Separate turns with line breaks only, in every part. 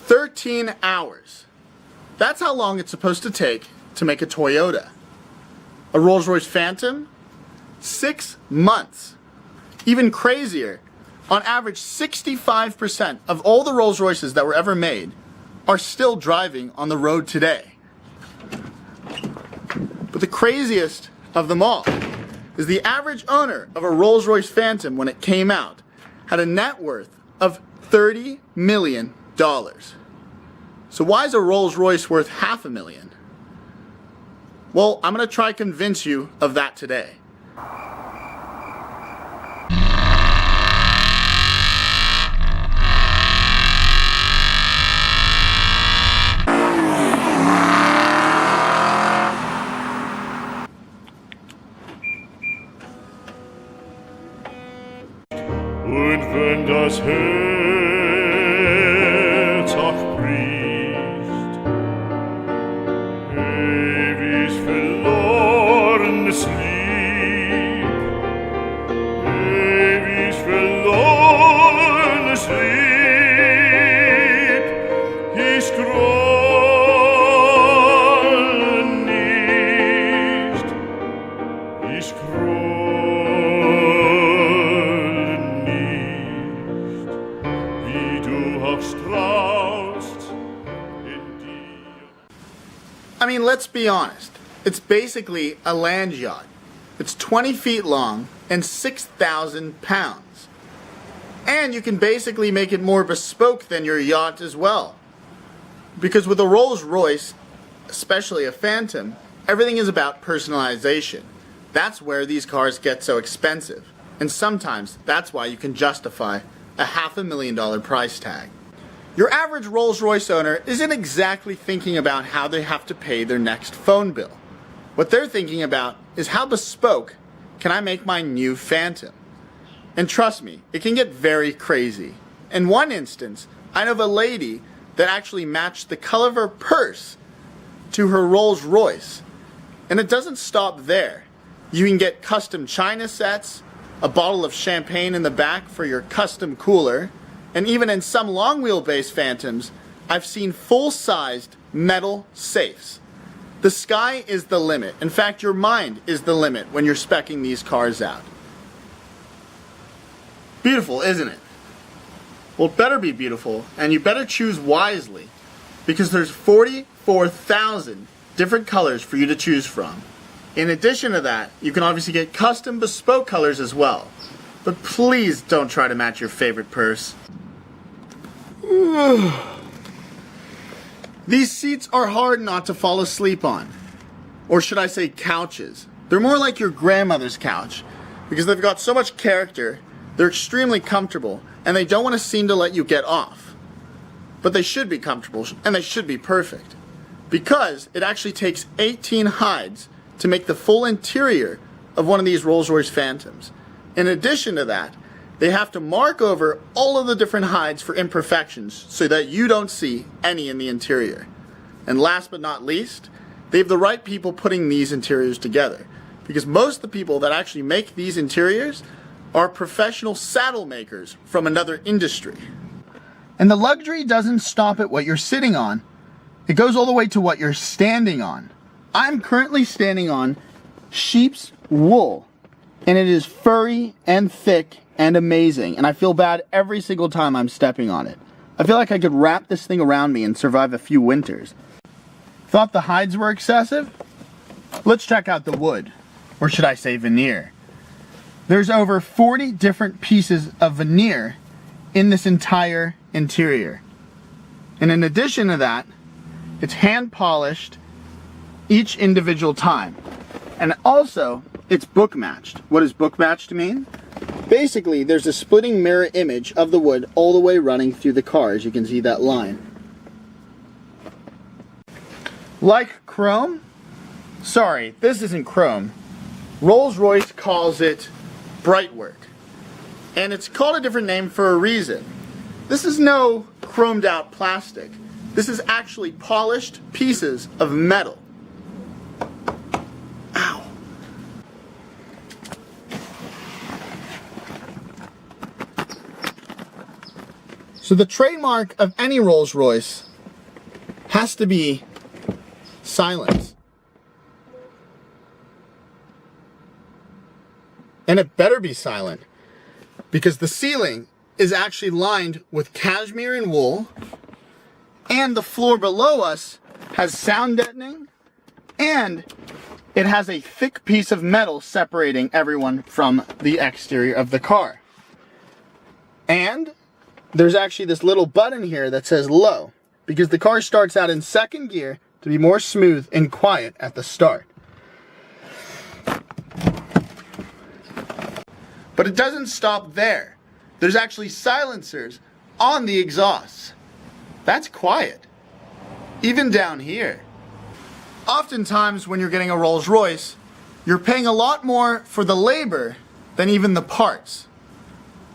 13 hours. That's how long it's supposed to take to make a Toyota. A Rolls Royce Phantom, 6 months. Even crazier, on average 65% of all the Rolls Royces that were ever made are still driving on the road today. But the craziest of them all is the average owner of a Rolls Royce Phantom when it came out had a net worth of $30 million. So why is a Rolls Royce worth $500,000? Well, I'm going to try to convince you of that today.
Und wenn das Herz auch bricht, ewig verlorenes Lieb, ewig verlorenes Lieb, ich grolle nicht, ich grolle.
I mean, let's be honest. It's basically a land yacht. It's 20 feet long and 6,000 pounds. And you can basically make it more bespoke than your yacht as well. Because with a Rolls Royce, especially a Phantom, everything is about personalization. That's where these cars get so expensive. And sometimes that's why you can justify a $500,000 price tag. Your average Rolls Royce owner isn't exactly thinking about how they have to pay their next phone bill. What they're thinking about is how bespoke can I make my new Phantom? And trust me, it can get very crazy. In one instance, I know of a lady that actually matched the color of her purse to her Rolls Royce. And it doesn't stop there. You can get custom china sets, a bottle of champagne in the back for your custom cooler, and even in some long wheelbase Phantoms, I've seen full-sized metal safes. The sky is the limit. In fact, your mind is the limit when you're speccing these cars out. Beautiful, isn't it? Well, it better be beautiful, and you better choose wisely, because there's 44,000 different colors for you to choose from. In addition to that, you can obviously get custom bespoke colors as well. But please don't try to match your favorite purse. These seats are hard not to fall asleep on. Or should I say couches. They're more like your grandmother's couch because they've got so much character, they're extremely comfortable, and they don't want to seem to let you get off. But they should be comfortable and they should be perfect. Because it actually takes 18 hides to make the full interior of one of these Rolls Royce Phantoms. In addition to that, they have to mark over all of the different hides for imperfections so that you don't see any in the interior. And last but not least, they have the right people putting these interiors together. Because most of the people that actually make these interiors are professional saddle makers from another industry. And the luxury doesn't stop at what you're sitting on. It goes all the way to what you're standing on. I'm currently standing on sheep's wool. And it is furry and thick and amazing, and I feel bad every single time I'm stepping on it. I feel like I could wrap this thing around me and survive a few winters. Thought the hides were excessive? Let's check out the wood, or should I say veneer. There's over 40 different pieces of veneer in this entire interior. And in addition to that, it's hand polished each individual time. And also, it's book matched. What does book matched mean? Basically, there's a splitting mirror image of the wood all the way running through the car, as you can see that line. Like chrome? Sorry, this isn't chrome. Rolls Royce calls it brightwork. And it's called a different name for a reason. This is no chromed out plastic. This is actually polished pieces of metal. Ow. So the trademark of any Rolls Royce has to be silence. And it better be silent, because the ceiling is actually lined with cashmere and wool, and the floor below us has sound deadening, and it has a thick piece of metal separating everyone from the exterior of the car. And there's actually this little button here that says low, because the car starts out in second gear to be more smooth and quiet at the start. But it doesn't stop there. There's actually silencers on the exhausts. That's quiet. Even down here. Oftentimes when you're getting a Rolls Royce, you're paying a lot more for the labor than even the parts.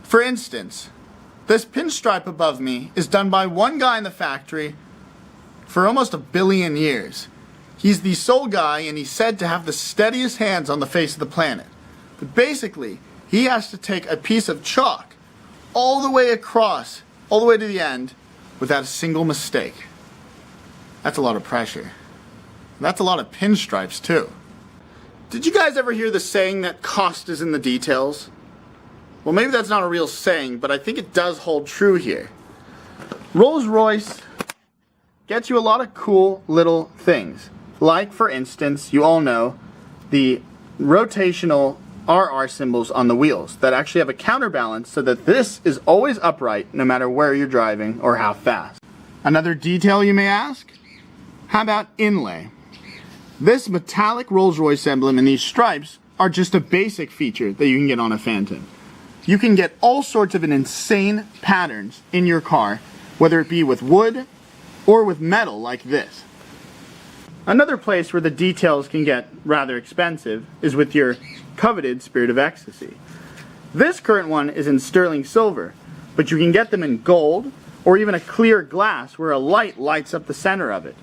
For instance, this pinstripe above me is done by one guy in the factory for almost 1 billion years. He's the sole guy, and he's said to have the steadiest hands on the face of the planet. But basically, he has to take a piece of chalk all the way across, all the way to the end, without a single mistake. That's a lot of pressure. That's a lot of pinstripes too. Did you guys ever hear the saying that cost is in the details? Well, maybe that's not a real saying, but I think it does hold true here. Rolls Royce gets you a lot of cool little things. Like, for instance, you all know the rotational RR symbols on the wheels that actually have a counterbalance so that this is always upright no matter where you're driving or how fast. Another detail you may ask? How about inlay? This metallic Rolls Royce emblem and these stripes are just a basic feature that you can get on a Phantom. You can get all sorts of insane patterns in your car, whether it be with wood or with metal like this. Another place where the details can get rather expensive is with your coveted Spirit of Ecstasy. This current one is in sterling silver, but you can get them in gold or even a clear glass where a light lights up the center of it.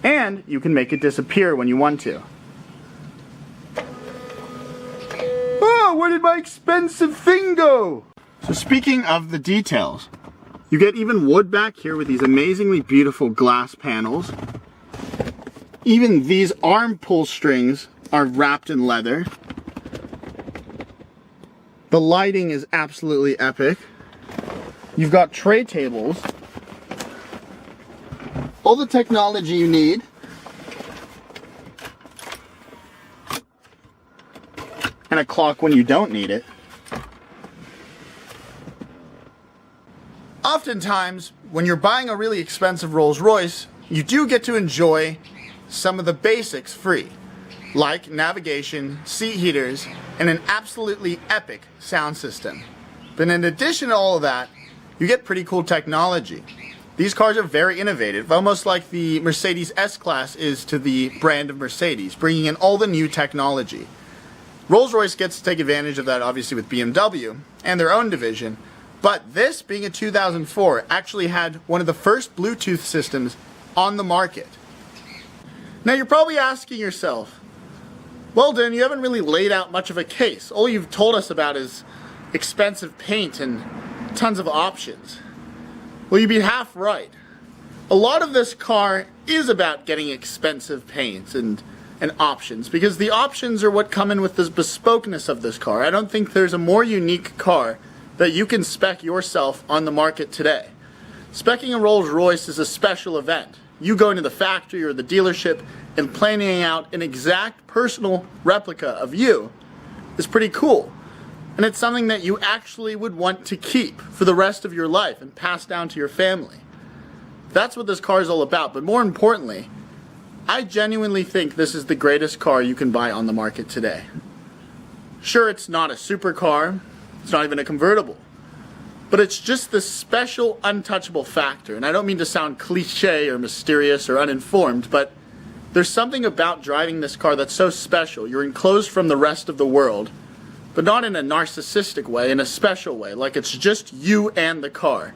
And you can make it disappear when you want to. Oh, where did my expensive thing go? So speaking of the details, you get even wood back here with these amazingly beautiful glass panels. Even these arm pull strings are wrapped in leather. The lighting is absolutely epic. You've got tray tables. All the technology you need. And a clock when you don't need it. Oftentimes, when you're buying a really expensive Rolls Royce, you do get to enjoy some of the basics free, like navigation, seat heaters, and an absolutely epic sound system. But in addition to all of that, you get pretty cool technology. These cars are very innovative, almost like the Mercedes S-Class is to the brand of Mercedes, bringing in all the new technology. Rolls-Royce gets to take advantage of that obviously with BMW and their own division, but this, being a 2004, actually had one of the first Bluetooth systems on the market. Now you're probably asking yourself, well Dan, you haven't really laid out much of a case. All you've told us about is expensive paint and tons of options. Well, you'd be half right. A lot of this car is about getting expensive paints and options, because the options are what come in with the bespokeness of this car. I don't think there's a more unique car that you can spec yourself on the market today. Speccing a Rolls Royce is a special event. You going to the factory or the dealership and planning out an exact personal replica of you is pretty cool. And it's something that you actually would want to keep for the rest of your life and pass down to your family. That's what this car is all about. But more importantly, I genuinely think this is the greatest car you can buy on the market today. Sure, it's not a supercar, it's not even a convertible, but it's just this special, untouchable factor. And I don't mean to sound cliche or mysterious or uninformed, but there's something about driving this car that's so special. You're enclosed from the rest of the world, but not in a narcissistic way, in a special way, like it's just you and the car.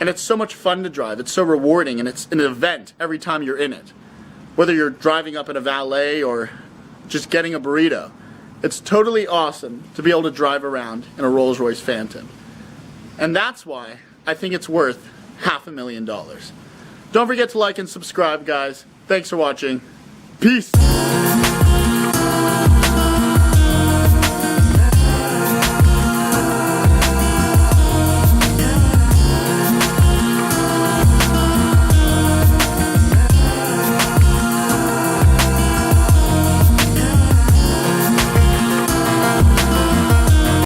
And it's so much fun to drive, it's so rewarding, and it's an event every time you're in it. Whether you're driving up in a valet or just getting a burrito, it's totally awesome to be able to drive around in a Rolls Royce Phantom. And that's why I think it's worth $500,000. Don't forget to like and subscribe, guys. Thanks for watching. Peace.